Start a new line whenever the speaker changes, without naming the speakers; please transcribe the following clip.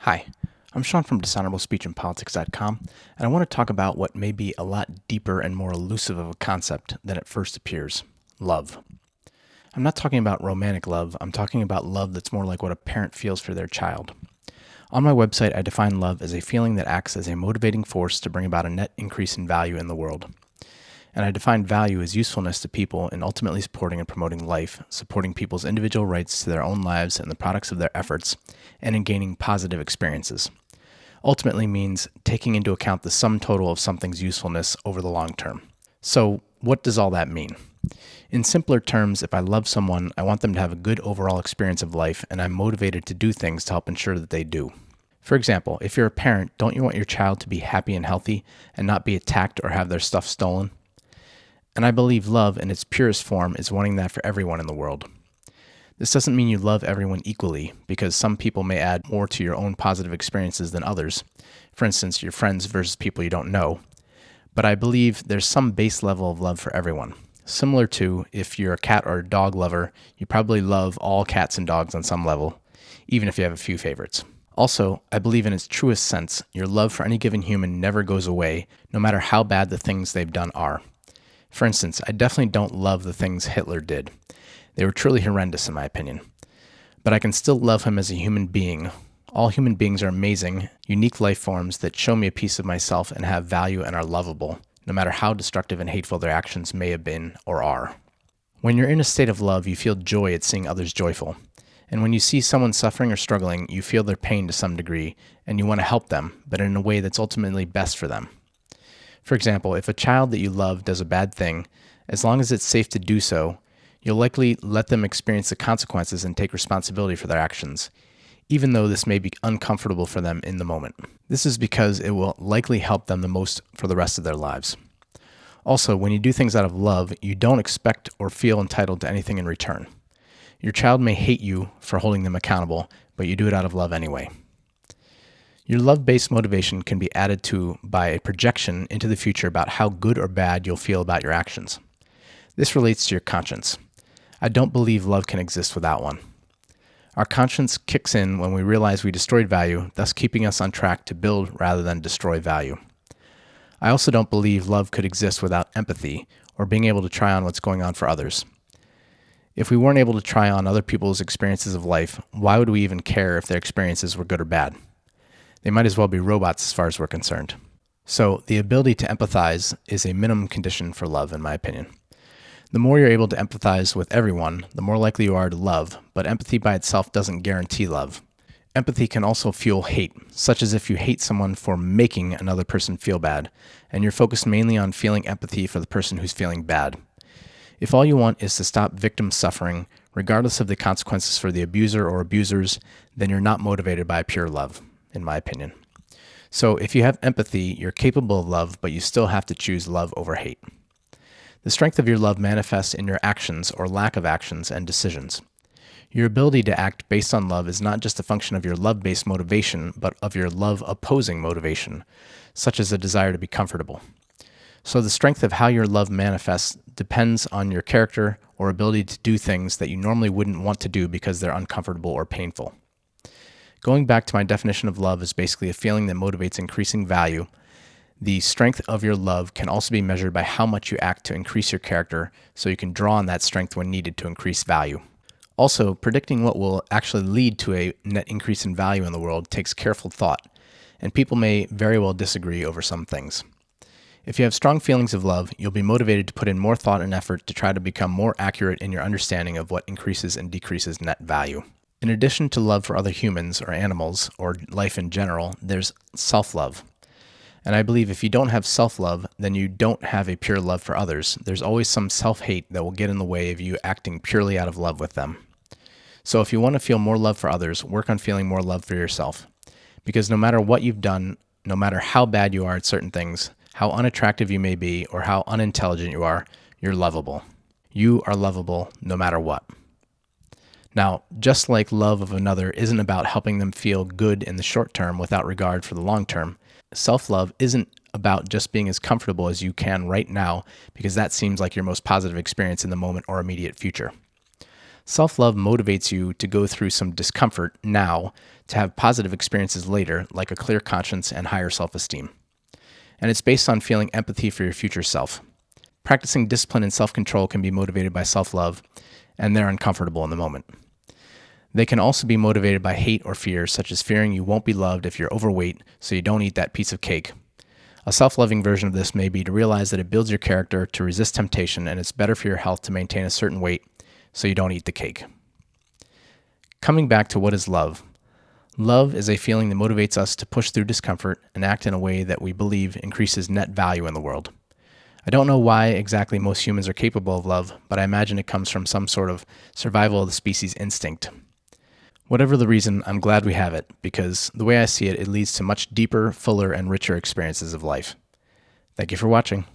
Hi, I'm Sean from dishonorablespeechandpolitics.com, and I want to talk about what may be a lot deeper and more elusive of a concept than it first appears: love. I'm not talking about romantic love, I'm talking about love that's more like what a parent feels for their child. On my website, I define love as a feeling that acts as a motivating force to bring about a net increase in value in the world. And I define value as usefulness to people in ultimately supporting and promoting life, supporting people's individual rights to their own lives and the products of their efforts, and in gaining positive experiences. Ultimately means taking into account the sum total of something's usefulness over the long term. So, what does all that mean? In simpler terms, if I love someone, I want them to have a good overall experience of life, and I'm motivated to do things to help ensure that they do. For example, if you're a parent, don't you want your child to be happy and healthy and not be attacked or have their stuff stolen? And I believe love in its purest form is wanting that for everyone in the world. This doesn't mean you love everyone equally, because some people may add more to your own positive experiences than others. For instance, your friends versus people you don't know. But I believe there's some base level of love for everyone. Similar to if you're a cat or a dog lover, you probably love all cats and dogs on some level, even if you have a few favorites. Also, I believe in its truest sense, your love for any given human never goes away, no matter how bad the things they've done are. For instance, I definitely don't love the things Hitler did. They were truly horrendous in my opinion. But I can still love him as a human being. All human beings are amazing, unique life forms that show me a piece of myself and have value and are lovable, no matter how destructive and hateful their actions may have been or are. When you're in a state of love, you feel joy at seeing others joyful. And when you see someone suffering or struggling, you feel their pain to some degree, and you want to help them, but in a way that's ultimately best for them. For example, if a child that you love does a bad thing, as long as it's safe to do so, you'll likely let them experience the consequences and take responsibility for their actions, even though this may be uncomfortable for them in the moment. This is because it will likely help them the most for the rest of their lives. Also, when you do things out of love, you don't expect or feel entitled to anything in return. Your child may hate you for holding them accountable, but you do it out of love anyway. Your love-based motivation can be added to by a projection into the future about how good or bad you'll feel about your actions. This relates to your conscience. I don't believe love can exist without one. Our conscience kicks in when we realize we destroyed value, thus keeping us on track to build rather than destroy value. I also don't believe love could exist without empathy or being able to try on what's going on for others. If we weren't able to try on other people's experiences of life, why would we even care if their experiences were good or bad? They might as well be robots as far as we're concerned. So the ability to empathize is a minimum condition for love, in my opinion. The more you're able to empathize with everyone, the more likely you are to love, but empathy by itself doesn't guarantee love. Empathy can also fuel hate, such as if you hate someone for making another person feel bad, and you're focused mainly on feeling empathy for the person who's feeling bad. If all you want is to stop victim suffering, regardless of the consequences for the abuser or abusers, then you're not motivated by pure love, in my opinion. So if you have empathy, you're capable of love, but you still have to choose love over hate. The strength of your love manifests in your actions or lack of actions and decisions. Your ability to act based on love is not just a function of your love-based motivation, but of your love-opposing motivation, such as a desire to be comfortable. So the strength of how your love manifests depends on your character or ability to do things that you normally wouldn't want to do because they're uncomfortable or painful. Going back to my definition of love is basically a feeling that motivates increasing value. The strength of your love can also be measured by how much you act to increase your character, so you can draw on that strength when needed to increase value. Also, predicting what will actually lead to a net increase in value in the world takes careful thought, and people may very well disagree over some things. If you have strong feelings of love, you'll be motivated to put in more thought and effort to try to become more accurate in your understanding of what increases and decreases net value. In addition to love for other humans or animals or life in general, there's self-love. And I believe if you don't have self-love, then you don't have a pure love for others. There's always some self-hate that will get in the way of you acting purely out of love with them. So if you want to feel more love for others, work on feeling more love for yourself. Because no matter what you've done, no matter how bad you are at certain things, how unattractive you may be, or how unintelligent you are, you're lovable. You are lovable no matter what. Now, just like love of another isn't about helping them feel good in the short term without regard for the long term, self-love isn't about just being as comfortable as you can right now because that seems like your most positive experience in the moment or immediate future. Self-love motivates you to go through some discomfort now to have positive experiences later, like a clear conscience and higher self-esteem. And it's based on feeling empathy for your future self. Practicing discipline and self-control can be motivated by self-love, and they're uncomfortable in the moment. They can also be motivated by hate or fear, such as fearing you won't be loved if you're overweight, so you don't eat that piece of cake. A self-loving version of this may be to realize that it builds your character to resist temptation, and it's better for your health to maintain a certain weight, so you don't eat the cake. Coming back to what is love. Love is a feeling that motivates us to push through discomfort and act in a way that we believe increases net value in the world. I don't know why exactly most humans are capable of love, but I imagine it comes from some sort of survival of the species instinct. Whatever the reason, I'm glad we have it, because the way I see it, it leads to much deeper, fuller, and richer experiences of life. Thank you for watching.